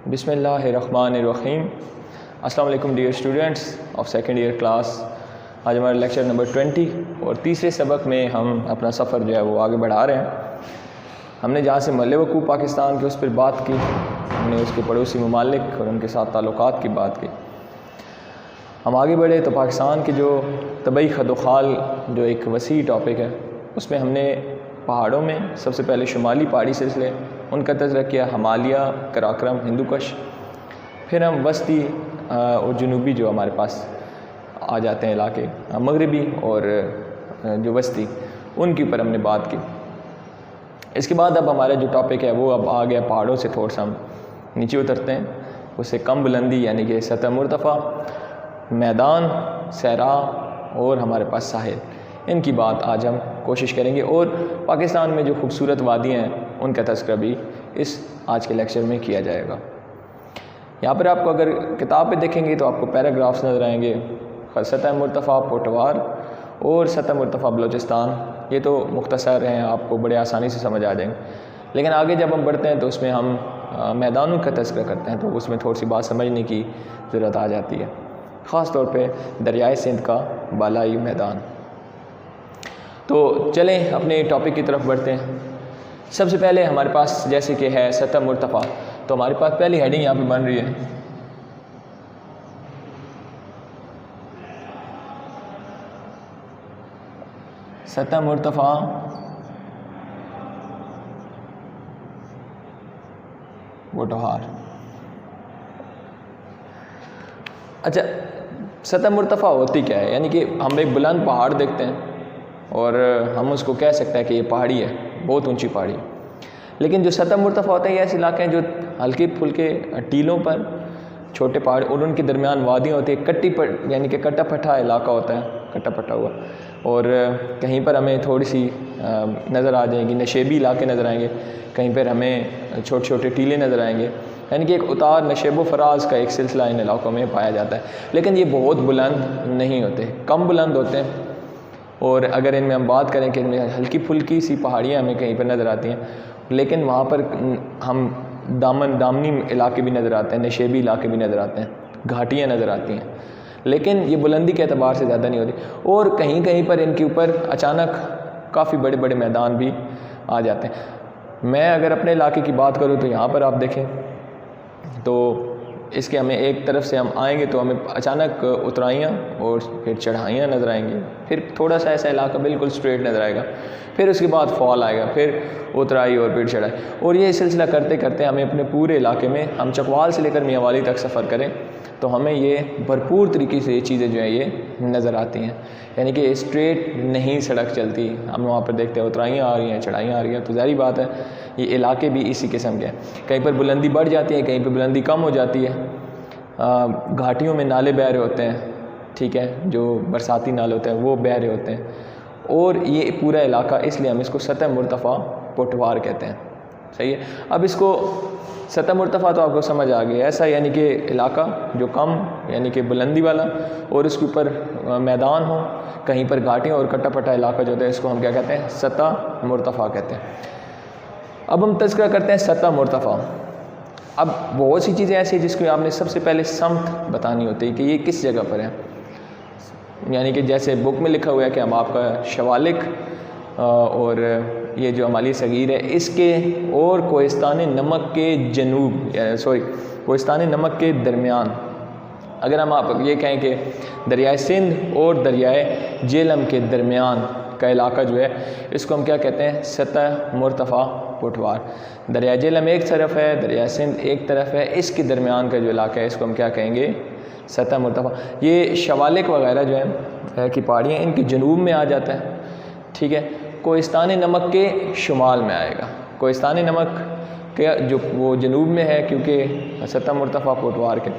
बिस्मिल्लाहिर्रहमानिर्रहीम। अस्सलाम वालेकुम dear students of second year class. आज हमारा लेक्चर नंबर 20 और तीसरे सबक में हम अपना सफ़र जो है वो आगे बढ़ा रहे हैं। हमने जहाँ से मल्ल वकूफ़ पाकिस्तान के उस पर बात की, हमने उसके पड़ोसी ममालिक और उनके साथ ताल्लुकात की बात की। हम आगे बढ़े तो पाकिस्तान की जो तबई खदोखाल जो एक वसी टॉपिक है, उसमें हमने पहाड़ों में सबसे पहले शुमाली पहाड़ी सिलसिले उनका तज़किरा किया, हिमालय, कराक्रम, हिंदुकश। फिर हम वस्ती और जनूबी जो हमारे पास आ जाते हैं इलाके, मगरबी और जो वस्ती, उनके ऊपर हमने बात की। इसके बाद अब हमारा जो टॉपिक है वो अब आ गया पहाड़ों से थोड़ा सा हम नीचे उतरते हैं, उससे कम बुलंदी यानी कि सतह मुर्तफ़ा, मैदान, सहरा और हमारे पास साहिल, इनकी बात आज हम कोशिश करेंगे। और पाकिस्तान में जो खूबसूरत वादियाँ हैं उनका तज़किरा भी इस आज के लेक्चर में किया जाएगा। यहाँ पर आपको अगर किताब पे देखेंगे तो आपको पैराग्राफ्स नज़र आएंगे, सतह मुर्तफ़ा पोटवार और सतह मुर्तफ़ा बलूचिस्तान। ये तो मुख्तसर हैं, आपको बड़े आसानी से समझ आ जाएंगे। लेकिन आगे जब हम बढ़ते हैं तो उसमें हम मैदानों का तज़किरा करते हैं, तो उसमें थोड़ी सी बात समझने की ज़रूरत आ जाती है, ख़ास तौर पे दरियाए सिंध का बालाई मैदान। तो चलें अपने टॉपिक की तरफ बढ़ते हैं। सबसे पहले हमारे पास जैसे कि है सतह मुर्तफ़ा, तो हमारे पास पहली हेडिंग यहाँ पे बन रही है, सतह मुर्तफ़ा पोटवार। अच्छा, सतह मुर्तफ़ा होती क्या है? यानी कि हम एक बुलंद पहाड़ देखते हैं और हम उसको कह सकते हैं कि ये पहाड़ी है, बहुत ऊंची पहाड़ी। लेकिन जो सतह मुर्तफ़ा होते हैं ये ऐसे इलाके हैं जो हल्के फुल्के टीलों पर छोटे पहाड़ और उनके दरमियान वादियाँ होती है, कट्टी पर यानी कि कट्टा पट्टा इलाका होता है, कट्टा पट्टा हुआ। और कहीं पर हमें थोड़ी सी नज़र आ जाएंगी नशेबी इलाके नज़र आएंगे, कहीं पर हमें छोटे छोटे टीले नज़र आएंगे। यानी कि एक उतार नशेब व फराज का एक सिलसिला इन इलाकों में पाया जाता है। लेकिन ये बहुत बुलंद नहीं होते, कम बुलंद होते हैं। और अगर इनमें हम बात करें कि इनमें हल्की फुल्की सी पहाड़ियाँ हमें कहीं पर नज़र आती हैं, लेकिन वहाँ पर हम दामनी इलाके भी नज़र आते हैं, नशेबी इलाके भी नज़र आते हैं, घाटियाँ नज़र आती हैं, लेकिन ये बुलंदी के अतबार से ज़्यादा नहीं होती। और कहीं कहीं पर इनके ऊपर अचानक काफ़ी बड़े बड़े मैदान भी आ जाते हैं। मैं अगर अपने इलाके की बात करूँ तो यहाँ पर आप देखें तो इसके हमें एक तरफ से हम आएंगे तो हमें अचानक उतराइयाँ और फिर चढ़ाइयाँ नज़र आएंगी, फिर थोड़ा सा ऐसा इलाका बिल्कुल स्ट्रेट नज़र आएगा, फिर उसके बाद फॉल आएगा, फिर उतराई और फिर चढ़ाई। और ये सिलसिला करते करते हमें अपने पूरे इलाके में, हम चकवाल से लेकर मियाँ वाली तक सफ़र करें तो हमें ये भरपूर तरीके से ये चीज़ें जो हैं ये नज़र आती हैं। यानी कि स्ट्रेट नहीं सड़क चलती, हम वहाँ पर देखते हैं उतराइयाँ आ रही हैं, चढ़ाइयाँ आ रही हैं, तो ज़ाहिर बात है ये इलाके भी इसी किस्म के हैं। कहीं पर बुलंदी बढ़ जाती है, कहीं पर बुलंदी कम हो जाती है। घाटियों में नाले बह रहे होते हैं, ठीक है, जो बरसाती नाले होते हैं वो बह रहे होते हैं। और ये पूरा इलाका, इसलिए हम इसको सतह मुर्तफ़ा पोटवार कहते हैं। सही है। अब इसको सतह मुर्तफ़ा तो आपको समझ आ गया, ऐसा यानी कि इलाका जो कम यानी कि बुलंदी वाला और उसके ऊपर मैदान हो, कहीं पर घाटियाँ और कट्टा पट्टा इलाका जो होता है, इसको हम क्या कहते हैं? सतह मुर्तफ़ा कहते हैं। अब हम तज़किरा करते हैं सतह मुर्तफ़ा। अब बहुत सी चीज़ें ऐसी हैं जिसको आपने सबसे पहले समत बतानी होती है कि ये किस जगह पर है। यानी कि जैसे बुक में लिखा हुआ है कि हम आपका शवालिक और ये जो हमारी सगीर है इसके और कोहिस्तान नमक के जनूब कोहिस्तान नमक के दरमियान, अगर हम आप ये कहें कि दरियाए सिंध और दरियाए जेलम के दरमियान का इलाका जो है, इसको हम क्या कहते हैं? सतह मुर्तफ़ा पोटवार। दरियाए जेलम एक तरफ है, दरियाए सिंध एक तरफ है, इसके दरमियान का जो इलाका है इसको हम क्या कहेंगे? सतह मुर्तफ़ा। ये शवालिक वगैरह जो है कि पहाड़ियाँ, इनके जनूब में आ जाता है, ठीक है। कोहिस्तान नमक के शुमाल में आएगा, कोहिस्तान नमक के जो वो जनूब में है क्योंकि सतह मुर्तफ़ा पोटवार के,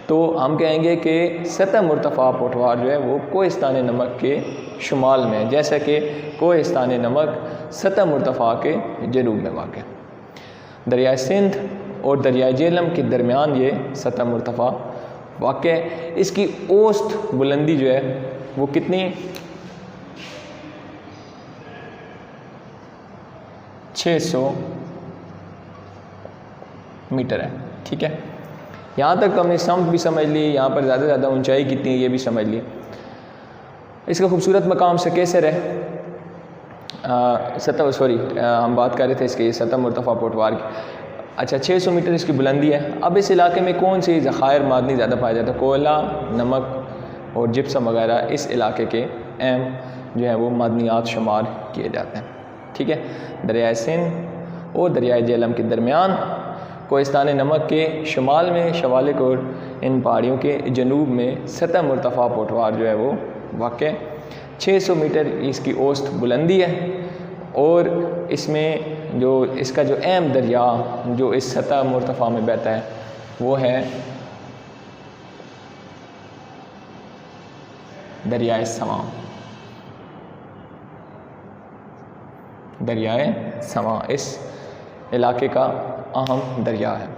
तो हम कहेंगे कि सतह मुर्तफ़ा पोटवार जो है वो कोहिस्तान नमक के शुमाल में है, जैसा कि कोहिस्तान नमक सतह मुर्तफ़ा के जनूब में वाक़ है। दरियाए सिंध और दरियाए जेलम के दरमियान ये सतह मुर्तफ़ा वाक़ है। इसकी औसत बुलंदी जो है वो कितनी? 600 मीटर है। ठीक है, यहाँ तक हमने सम्प भी समझ ली, यहाँ पर ज़्यादा से ज़्यादा ऊंचाई कितनी है ये भी समझ ली। इसका खूबसूरत मकाम सकेसर है, हम बात कर रहे थे इसके सतह मुर्तफ़ा पोटवार की। अच्छा, 600 मीटर इसकी बुलंदी है। अब इस इलाके में कौन सी ज़खायर मादनी ज़्यादा पाया जाता है? कोयला, नमक और जिप्सम वगैरह इस इलाके के अहम जो है वो मादनियात शुमार किए जाते हैं। ठीक है, दरियाए सिंध और दरियाए जेहलम के दरमियान, कोहिस्तान नमक के शुमाल में शवालिक और इन पहाड़ियों के जनूब में सतह मुर्तफ़ा पोटवार जो है वो वाक़ 600 मीटर इसकी औसत बुलंदी है। और इसमें जो इसका जो अहम दरिया जो इस सतह मुर्तफ़ा में बहता है वो है दरियाए सवां। दरियाए सवां इस इलाके का अहम दरिया है।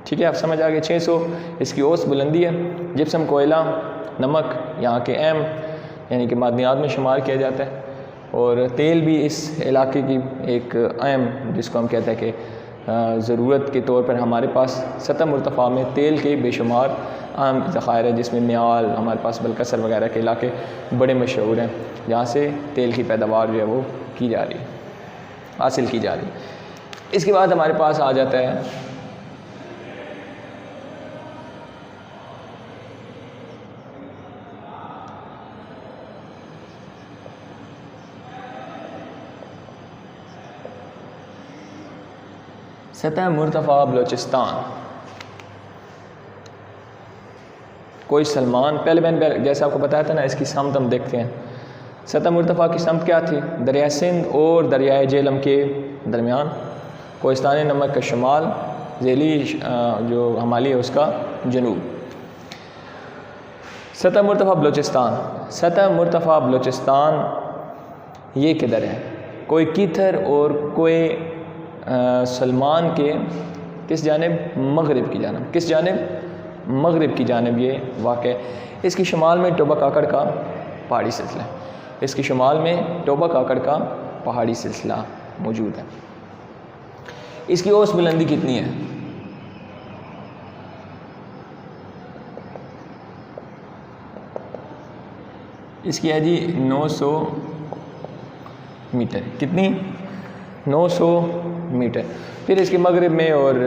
ठीक है, आप समझ आ गए। 600 इसकी औसत बुलंदी है। जिप्सम, कोयला, नमक यहाँ के अहम यानी कि मादनियात में शुमार किया जाता है। और तेल भी इस इलाके की एक अहम, जिसको हम कहते हैं कि ज़रूरत के तौर पर हमारे पास सतह मुर्तफ़ा में तेल के बेशुमार अहम ज़खायर है, जिसमें म्याल, हमारे पास बलकसर वगैरह के इलाके बड़े मशहूर हैं, जहाँ से तेल की पैदावार जो है वो की जा रही है, हासिल की जा रही है। इसके बाद हमारे पास आ जाता है सतह मुर्तफ़ा बलोचिस्तान। कोई सलमान, पहले मैंने जैसे आपको बताया था ना, इसकी समत हम देखते हैं। सतह मुर्तफ़ा की समत क्या थी? दरिया सिंध और दरियाए जेहलम के दरमियान, कोहिस्तान नमक का शुमाल, झेली जो हमाली है उसका जनूब। सतह मुर्तफ़ा बलोचिस्तान, सतह मुर्तफ़ा बलोचिस्तान ये किधर है? कोई कीथर और कोई सलमान के किस जानिब? मगरिब की जानिब। किस जानिब? मगरिब की जानिब ये वाक़ है। इसकी शुमाल में टोबा काकड़ का पहाड़ी सिलसिला है। इसकी शुमाल में टोबा काकड़ का पहाड़ी सिलसिला मौजूद है। इसकी औसत बुलंदी कितनी है? इसकी है जी 900 मीटर। कितनी? 900 मीटर। फिर इसके मगरिब में और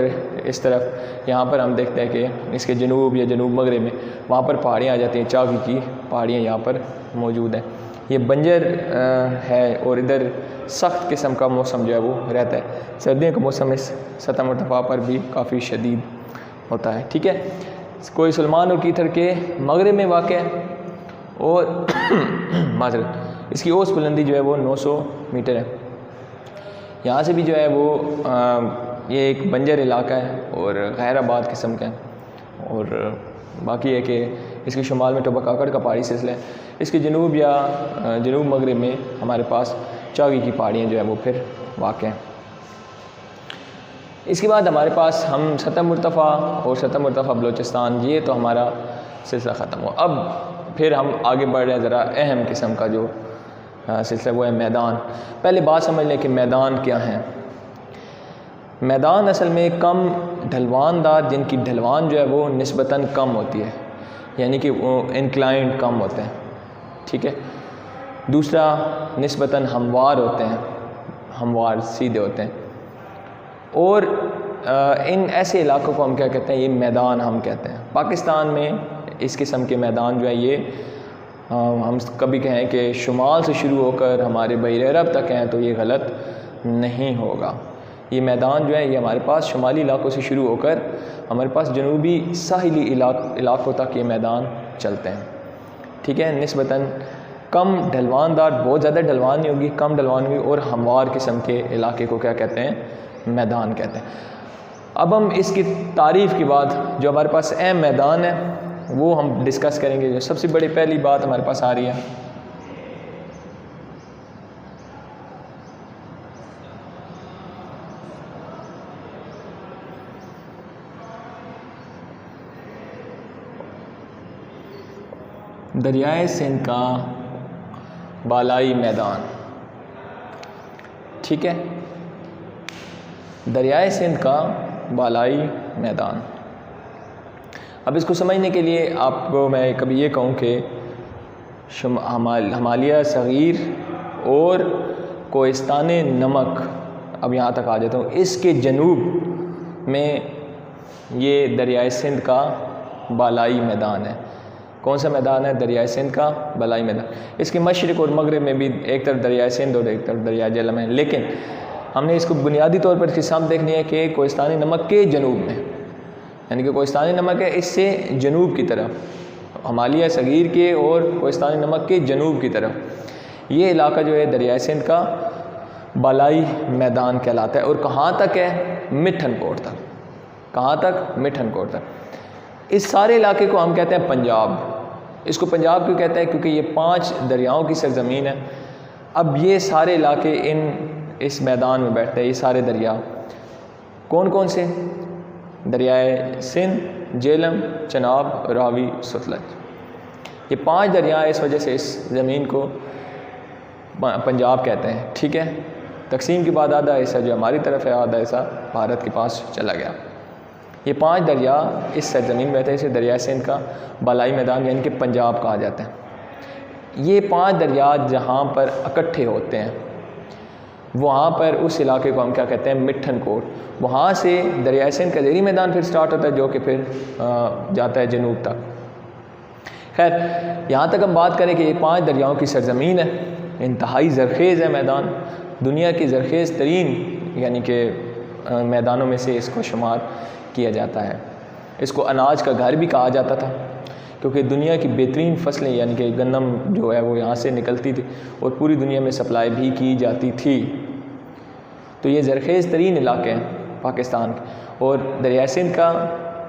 इस तरफ यहाँ पर हम देखते हैं कि इसके जनूब या जनूब मगरिब में वहाँ पर पहाड़ियाँ आ जाती हैं, चावी की पहाड़ियाँ यहाँ पर मौजूद हैं। ये बंजर है और इधर सख्त किस्म का मौसम जो है वो रहता है। सर्दियों का मौसम इस सतह मुर्तफ़ा पर भी काफ़ी शदीद होता है। ठीक है, कोई सलमान और कीथर के मगरिब में वाक़ है और माजरत इसकी औसत बुलंदी जो है वो 900 मीटर है। यहाँ से भी जो है वो ये एक बंजर इलाका है और गैराबाद किस्म का है। और बाकी है कि इसके शुमाल में टोबा काकड़ का पहाड़ी सिलसिला है। इसके जनूब या जनूब मगरिब में हमारे पास चावी की पहाड़ियाँ जो है वो फिर वाक़ हैं। इसके बाद हमारे पास हम सतह मुर्तफ़ा और सतह मुर्तफ़ा बलोचिस्तान, ये तो हमारा सिलसिला ख़त्म हुआ। अब फिर हम आगे बढ़ रहे हैं ज़रा अहम किस्म का जो सिलसिला वो है मैदान। पहले बात समझ लें कि मैदान क्या है। मैदान असल में कम ढलवानदार, जिनकी ढलवान जो है वो निस्बतन कम होती है, यानी कि वो इंक्लाइंड कम होते हैं। ठीक है, दूसरा निस्बतन हमवार होते हैं, हमवार सीधे होते हैं। और इन ऐसे इलाकों को हम क्या कहते हैं? ये मैदान हम कहते हैं। पाकिस्तान में इस किस्म के मैदान जो है ये हम कभी कहें कि शुमाल से शुरू होकर हमारे बहर अरब तक हैं तो ये गलत नहीं होगा। ये मैदान जो है ये हमारे पास शुमाली इलाकों से शुरू होकर हमारे पास जनूबी साहिली इलाकों तक ये मैदान चलते हैं। ठीक है, निस्बतन कम ढलवानदार, बहुत ज़्यादा ढलवान नहीं होगी, कम ढलवान होगी, और हमवार किस्म के इलाके को क्या कहते हैं? मैदान कहते हैं। अब हम इसकी तारीफ़ के बाद जो हमारे पास अहम मैदान है वो हम डिस्कस करेंगे। जो सबसे बड़ी पहली बात हमारे पास आ रही है दरियाए सिंध का बालाई मैदान। ठीक है, दरियाए सिंध का बालाई मैदान अब इसको समझने के लिए आपको मैं कभी ये कहूँ कि हिमालय सग़ीर और कोहिस्तान नमक, अब यहाँ तक आ जाता हूँ, इसके जनूब में ये दरियाए सिंध का बालाई मैदान है। कौन सा मैदान है? दरियाए सिंध का बालाई मैदान। इसके मशरिक़ और मगरिब में भी एक तरफ दरियाए सिंध और एक तरफ दरियाए झेलम है, लेकिन हमने इसको बुनियादी तौर पर इसकी समझ देखनी है कि कोहिस्तान नमक के जनूब में, यानी कि कोहिस्तान नमक है इससे जनूब की तरफ, हिमालय सग़ीर के और कोहिस्तान नमक के जनूब की तरफ ये इलाका जो है दरियाए सिंध का बालाई मैदान कहलाता है। और कहाँ तक है? मिठनकोट तक। कहाँ तक? मिठनकोट तक। इस सारे इलाके को हम कहते हैं पंजाब। इसको पंजाब क्यों कहते हैं? क्योंकि ये 5 दरियाओं की सरजमीन है। अब ये सारे इलाके इस मैदान में बैठते हैं। ये सारे दरिया कौन कौन से? दरियाए सिंध, झेलम, चनाब, रावी, सतलज। ये 5 दरिया इस वजह से इस ज़मीन को पंजाब कहते हैं। ठीक है, तकसीम के बाद आधा हिस्सा जो हमारी तरफ है, आधा हिस्सा भारत के पास चला गया। ये 5 दरिया इस सरजमीन में रहते हैं। इसे दरिया सिंध का बालाई मैदान यानी कि पंजाब कहा जाता है। ये 5 दरिया जहाँ पर इकट्ठे होते हैं वहाँ पर उस इलाके को हम क्या कहते हैं? मिठनकोट। वहाँ से दरिया सिंध का ज़ेरी मैदान फिर स्टार्ट होता है जो कि फिर जाता है जनूब तक। खैर, यहाँ तक हम बात करें कि ये 5 दरियाओं की सरजमीन है, इंतहाई ज़रखेज़ है मैदान, दुनिया की ज़रखेज़ तरीन यानी कि मैदानों में से इसको शुमार किया जाता है। इसको अनाज का घर भी कहा जाता था क्योंकि दुनिया की बेहतरीन फसलें यानी कि गंदम जो है वो यहाँ से निकलती थी और पूरी दुनिया में सप्लाई भी की जाती थी। तो ये ज़रखेज़ तरीन इलाके हैं पाकिस्तान के। और दरिया सिंध का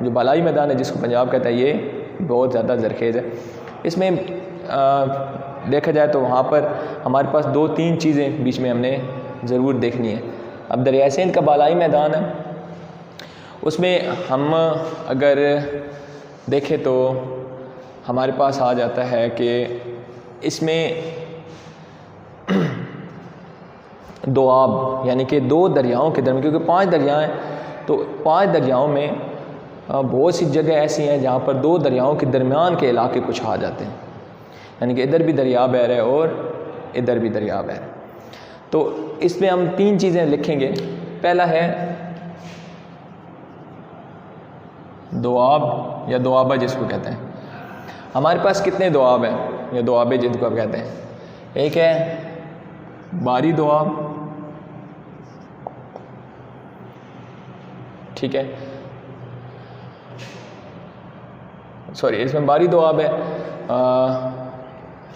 जो बालाई मैदान है जिसको पंजाब कहता है, ये बहुत ज़्यादा ज़रखेज़ है। इसमें देखा जाए तो वहाँ पर हमारे पास 2-3 चीज़ें बीच में हमने ज़रूर देखनी है। अब दरिया सिंध का बालाई मैदान है, उसमें हम अगर देखें तो हमारे पास आ जाता है कि इसमें दोआब यानी कि 2 दरियाओं के दरमियान, क्योंकि 5 दरिया हैं तो 5 दरियाओं में बहुत सी जगह ऐसी हैं जहाँ पर 2 दरियाओं के दरमियान के इलाके कुछ आ जाते हैं, यानी कि इधर भी दरिया बह रहा है और इधर भी दरिया बह रहा है। तो इसमें हम 3 चीज़ें लिखेंगे। पहला है दोआब या दोआबा जिसको कहते हैं। हमारे पास कितने दोआब हैं या दोआबे जिनको आप कहते हैं? एक है बारी दोआब, ठीक है, सॉरी इसमें बारी दोआब है,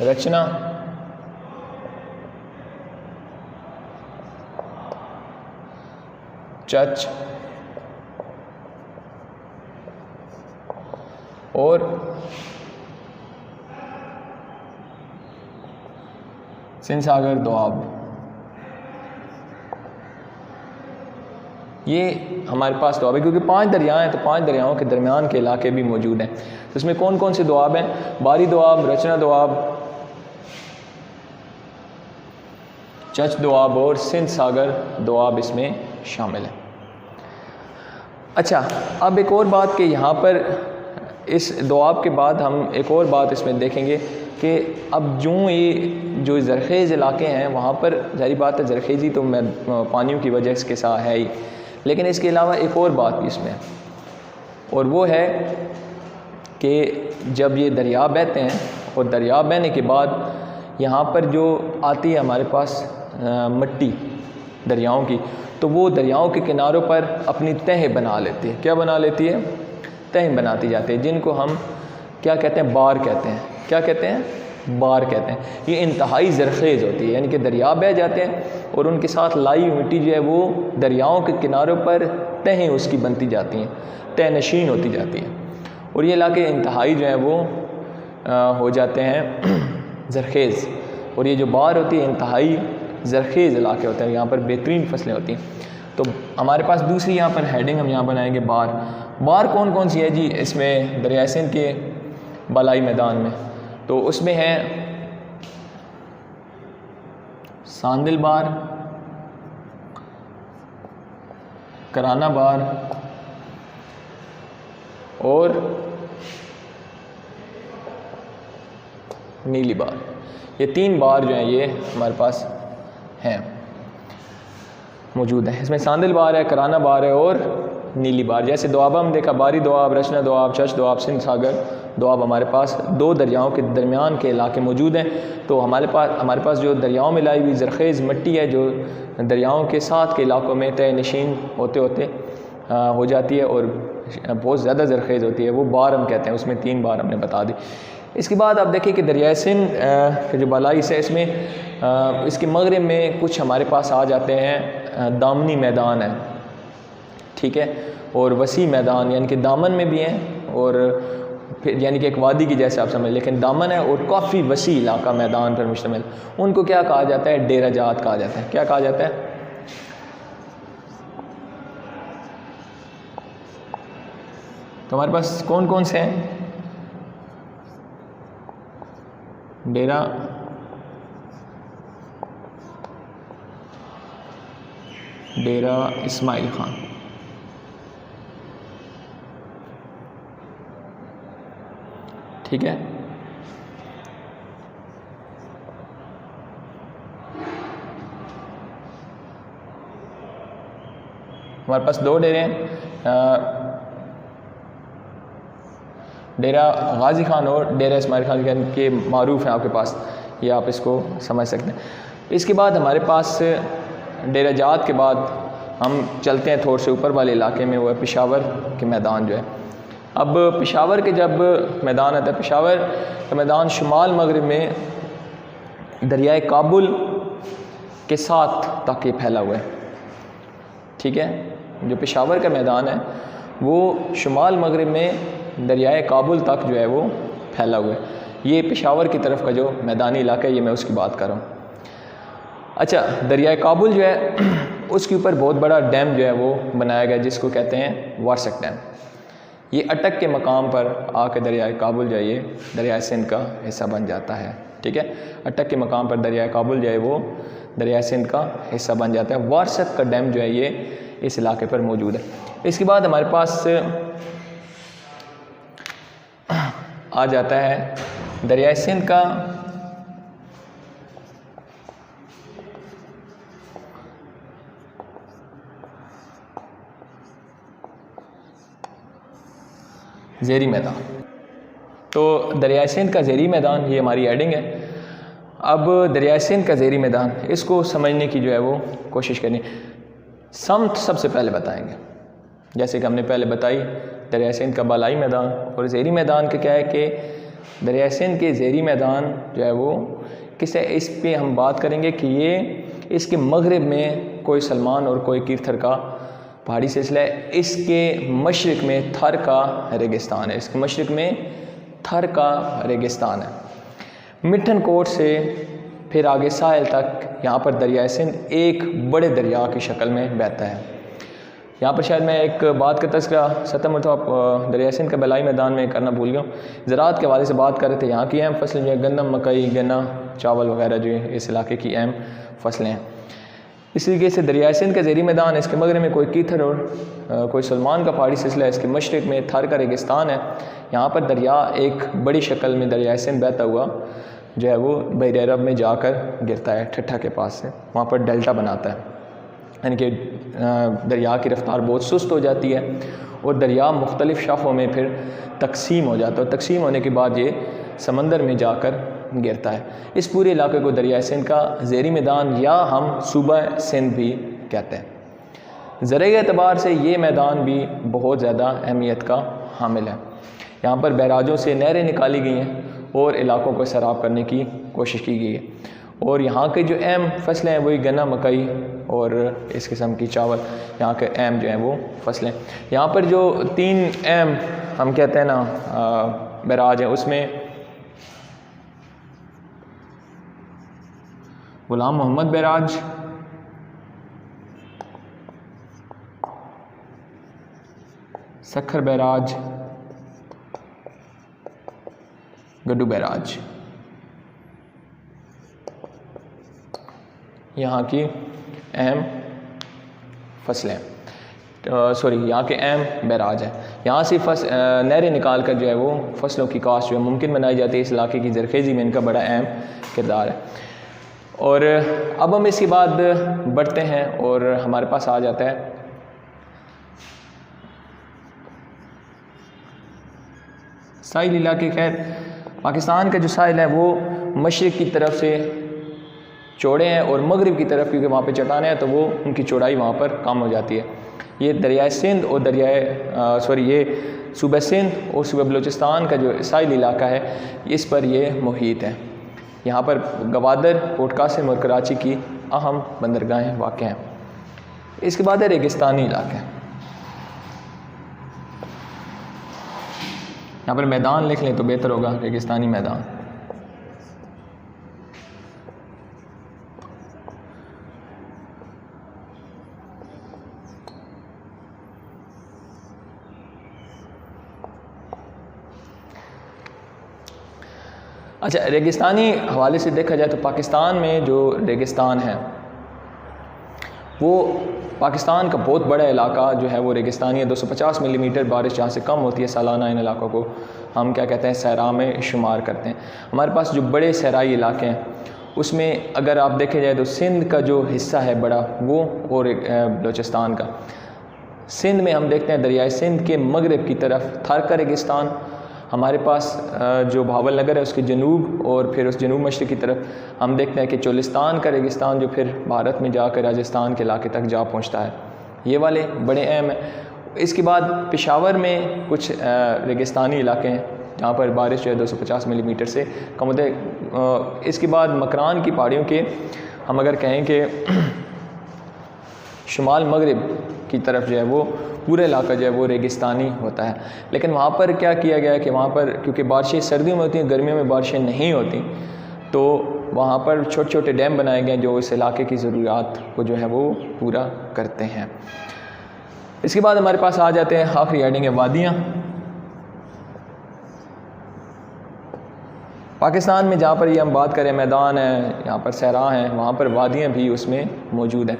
रचना, चच और सिंध सागर दोआब। ये हमारे पास दोआब है क्योंकि 5 दरिया हैं तो 5 दरियाओं के दरमियान के इलाके भी मौजूद हैं। तो इसमें कौन कौन से दोआब हैं? बारी दोआब, रचना दोआब, चच दोआब और सिंध सागर दोआब इसमें शामिल है। अच्छा, अब एक और बात कि यहाँ पर इस दोआब के बाद हम एक और बात इसमें देखेंगे कि अब ये जो ज़रखेज़ इलाके हैं वहाँ पर ज़ाहिर बात है ज़रखेज़ी तो पानियों की वजह इसके साथ है ही, लेकिन इसके अलावा एक और बात भी इसमें है और वो है कि जब ये दरिया बहते हैं और दरिया बहने के बाद यहाँ पर जो आती है हमारे पास मिट्टी दरियाओं की, तो वो दरियाओं के किनारों पर अपनी तह बना लेती है। क्या बना लेती है? तह बनाती जाती है, जिनको हम क्या कहते हैं? बार कहते हैं। क्या कहते हैं? बार कहते हैं। ये इंतहाई ज़रखेज़ होती है, यानी कि दरिया बह जाते हैं और उनके साथ लाई हुई मिट्टी जो है वो दरियाओं के किनारों पर तहें उसकी बनती जाती हैं, तह नशीन होती जाती हैं और ये इलाके इंतहाई जो है वो हो जाते हैं ज़रखेज़। और ये जो बार होती है इंतहाई ज़रखेज़ इलाके होते हैं, यहाँ पर बेहतरीन फसलें होती हैं। तो हमारे पास दूसरी यहाँ पर हेडिंग हम यहाँ बनाएंगे बार। बार कौन कौन सी है जी? इसमें दरिया सिंध के बालाई मैदान में तो उसमें है सांदिल बार, कराना बार और नीली बार। ये 3 बार जो हैं ये हमारे पास हैं, मौजूद है। इसमें सांदिल बार है, कराना बार है और नीली बार। जैसे दोआब हम देखा, बारी दोआब, रचना दोआब, चश दोआब, सिंध सागर दोआब, हमारे पास 2 दरियाओं के दरमियान के इलाके मौजूद हैं। तो हमारे पास जो दरियाओं में लाई हुई ज़रख़ेज़ मिट्टी है, जो दरियाओं के साथ के इलाकों में तय नशीन होते होते हो जाती है और बहुत ज़्यादा ज़रख़ेज़ होती है, वो बार हम कहते हैं। उसमें 3 बार हमने बता दी। इसके बाद आप देखिए कि दरियाए सिंध के जो बालाई से इसमें इसके मगरिब में कुछ हमारे पास आ जाते हैं दामनी मैदान है, ठीक है, और वसी मैदान, यानी कि दामन में भी हैं और फिर यानी कि एक वादी की जैसे आप समझ, लेकिन दामन है और काफ़ी वसी इलाका मैदान पर मुश्तमिल। उनको क्या कहा जाता है? डेरा जात कहा जाता है। क्या कहा जाता है? तो हमारे पास कौन कौन से हैं? डेरा इस्माइल खान, ठीक है। हमारे पास 2 डेरे हैं, डेरा गाजी खान और डेरा इस्माइल खान के मारूफ हैं आपके पास, ये आप इसको समझ सकते हैं। इसके बाद हमारे पास डेरा जात के बाद हम चलते हैं थोड़े से ऊपर वाले इलाके में, वो है पेशावर के मैदान जो है। अब पेशावर के जब मैदान आता है, पेशावर का मैदान शुमाल मगरिब में दरियाए काबुल के साथ तक ये फैला हुआ है, ठीक है। जो पेशावर का मैदान है वो शुमाल मगरिब में दरियाए काबुल तक जो है वो फैला हुआ है। ये पेशावर की तरफ का जो मैदानी इलाका है, ये मैं उसकी बात कर रहा हूँ। अच्छा, दरियाए काबुल जो है उसके ऊपर बहुत बड़ा डैम जो है वो बनाया गया, जिसको कहते हैं वारसक डैम। ये अटक के मकाम पर आकर दरियाए काबुल जो है ये दरियाए सिंध का हिस्सा बन जाता है, ठीक है। अटक के मकाम पर दरियाए काबुल जो है वो दरियाए सिंध का हिस्सा बन जाता है। वारसक का डैम जो है ये इस इलाके पर मौजूद है। इसके बाद हमारे पास आ जाता है दरियाए सिंध का ज़ेरी मैदान। तो दरियाए सिंध का ज़ेरी मैदान ये हमारी हेडिंग है। अब दरियाए सिंध का ज़ेरी मैदान, इसको समझने की जो है वो कोशिश करनी। समत सबसे पहले बताएंगे, जैसे कि हमने पहले बताई दरियाए सिंध का बालाई मैदान और ज़ेरी मैदान का क्या है कि दरियाए सिंध के ज़ेरी मैदान जो है वो किसे, इस पे हम बात करेंगे कि ये इसके मगरिब में कोई सलमान और कोई कीर्थर का पहाड़ी सिलसिला है। इसके मशरिक़ में थर का रेगिस्तान है, इसके मशरिक़ में थर का रेगिस्तान है। मिठन कोट से फिर आगे साहिल तक यहाँ पर दरियाए सिंध एक बड़े दरिया की शक्ल में बहता है। यहाँ पर शायद मैं एक बात का तज़किरा सतह मरतबा दरियाए सिंध के बलाई मैदान में करना भूल गया। ज़राअत के हवाले से बात कर रहे थे। यहाँ की अहम फसलें जो है गंदम, मकई, गन्ना, चावल वगैरह जो है इस इलाके की अहम फसलें हैं। इस तरीके से दरियाए सिंध का ज़ेरी मैदान, इसके मगरब में कोई कीथर और कोई सलमान का पहाड़ी सिलसिला है। इसके मशरिक़ में थर का रेगिस्तान है। यहाँ पर दरिया एक बड़ी शक्ल में दरियाए सिंध बहता हुआ जो है वो बहर अरब में जाकर गिरता है ठट्ठा के पास से, वहाँ पर डेल्टा बनाता है, यानी कि दरिया की रफ्तार बहुत सुस्त हो जाती है और दरिया मुख्तलिफ़ शाखों में फिर तकसीम हो जाता है। तकसीम होने के बाद ये समंदर में जाकर गिरता है। इस पूरे इलाके को दरियाए सिंध का ज़ेरी मैदान या हम सूबा सिंध भी कहते हैं। ज़राई एतबार से ये मैदान भी बहुत ज़्यादा अहमियत का हामिल है। यहाँ पर बैराजों से नहरें निकाली गई हैं और इलाकों को सैराब करने की कोशिश की गई है। और यहाँ के जो अहम फसलें हैं वही गन्ना, मकई और इस किस्म की चावल यहाँ के अहम जो हैं वो फसलें। यहाँ पर जो 3 अहम हम कहते हैं ना बैराज हैं, उसमें Ghulam Mohammad barrage, Sukkur barrage, Guddu barrage यहाँ की अहम फसलें, यहाँ के अहम बैराज हैं। यहाँ से नहरें निकाल कर जो है वो फसलों की काश्त जो है मुमकिन बनाई जाती है। इस इलाके की ज़रखेज़ी में इनका बड़ा अहम किरदार है। और अब हम इसके बाद बढ़ते हैं और हमारे पास आ जाता है साहिल इलाके। खैर पाकिस्तान का जो साहिल है वो मशरिक़ की तरफ से चौड़े हैं और मगरिब की तरफ क्योंकि वहाँ पे चट्टानें हैं तो वो उनकी चौड़ाई वहाँ पर कम हो जाती है। ये दरियाए सिंध और ये सूबा सिंध और सूबा बलूचिस्तान का जो साहिल इलाका है इस पर ये मुहीत है। यहाँ पर गवादर, पोर्ट कासिम और कराची की अहम बंदरगाहें वाक़ हैं। इसके बाद है रेगिस्तानी इलाके। यहाँ पर मैदान लिख लें तो बेहतर होगा, रेगिस्तानी मैदान। अच्छा, रेगिस्तानी हवाले से देखा जाए तो पाकिस्तान में जो रेगिस्तान है वो पाकिस्तान का बहुत बड़ा इलाका जो है वो रेगिस्तानी है। 250 मिलीमीटर बारिश जहाँ से कम होती है सालाना, इन इलाकों को हम क्या कहते हैं, सहरा में शुमार करते हैं। हमारे पास जो बड़े सहराई इलाके हैं उसमें अगर आप देखे जाए तो सिंध का जो हिस्सा है बड़ा वो और बलूचिस्तान का। सिंध में हम देखते हैं दरियाए सिंध के मगरब की तरफ थर का रेगिस्तान, हमारे पास जो भावल नगर है उसके जनूब और फिर उस जनूब मशरिक़ की तरफ हम देखते हैं कि चोलिस्तान का रेगिस्तान जो फिर भारत में जाकर राजस्थान के इलाके तक जा पहुंचता है। ये वाले बड़े अहम हैं। इसके बाद पेशावर में कुछ रेगिस्तानी इलाके हैं जहाँ पर बारिश जो है 250 मिलीमीटर से कम होता है। इसके बाद मकरान की पहाड़ियों के हम अगर कहें कि शुमाल मगरिब की तरफ जो है वो पूरा इलाका जो है वो रेगिस्तानी होता है। लेकिन वहाँ पर क्या किया गया है कि वहाँ पर क्योंकि बारिशें सर्दियों में होती हैं, गर्मियों में बारिशें नहीं होती, तो वहाँ पर छोटे छोटे डैम बनाए गए जो इस इलाके की ज़रूरियात को जो है वो पूरा करते हैं। इसके बाद हमारे पास आ जाते हैं आखिरी हेडिंग है वादियाँ। पाकिस्तान में जहाँ पर ये हम बात करें मैदान है, यहाँ पर सहरा हैं, वहाँ पर वादियाँ भी उसमें मौजूद हैं।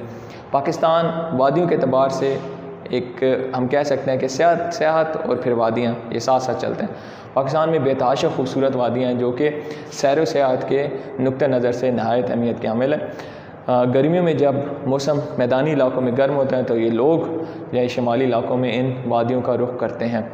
पाकिस्तान वादियों के अतबार से एक हम कह सकते हैं कि सियाहत और फिर वादियाँ ये साथ साथ चलते हैं। पाकिस्तान में बेतहाशा खूबसूरत वादियाँ हैं जो कि सैर व सियाहत के नुक्ते नज़र से नहायत अहमियत के हामिल है। गर्मियों में जब मौसम मैदानी इलाकों में गर्म होता है तो ये लोग या शुमाली इलाकों में इन वादियों का रुख करते हैं।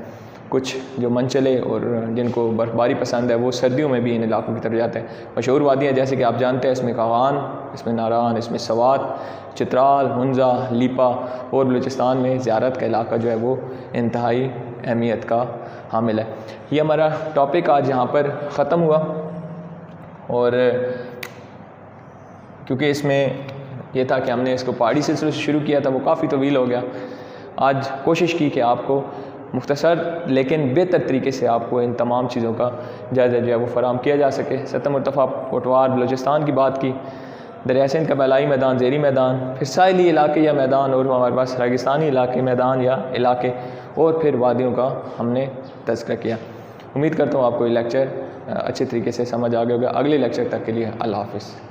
कुछ जो मनचले और जिनको बर्फ़बारी पसंद है वो सर्दियों में भी इन इलाकों की तरफ जाते हैं। मशहूर वादियाँ जैसे कि आप जानते हैं इसमें कागान, इसमें नारान, इसमें सवात, चित्राल, हुंजा, लीपा और बलूचिस्तान में ज़ियारत का इलाका जो है वो इंतहाई अहमियत का हामिल है। ये हमारा टॉपिक आज यहाँ पर ख़त्म हुआ और क्योंकि इसमें यह था कि हमने इसको पहाड़ी सिलसिले से शुरू किया था, वो काफ़ी तवील हो गया। आज कोशिश की कि आपको मुख्तसर लेकिन बेहतर तरीके से आपको इन तमाम चीज़ों का जायज़ा जो है वो फराहम किया जा सके। सतह मुर्तफ़ा कोटवार बलूचिस्तान की बात की, दरिया सिंध का बलाई मैदान, ज़ेरी मैदान, फिर साहिली इलाके या मैदान और हमारे पास रेगिस्तानी इलाके मैदान या इलाके और फिर वादियों का हमने तज़किरा किया। उम्मीद करता हूँ आपको ये लेक्चर अच्छे तरीके से समझ आ गया होगा। अगले लेक्चर तक के लिए अल्लाह हाफ़िज़।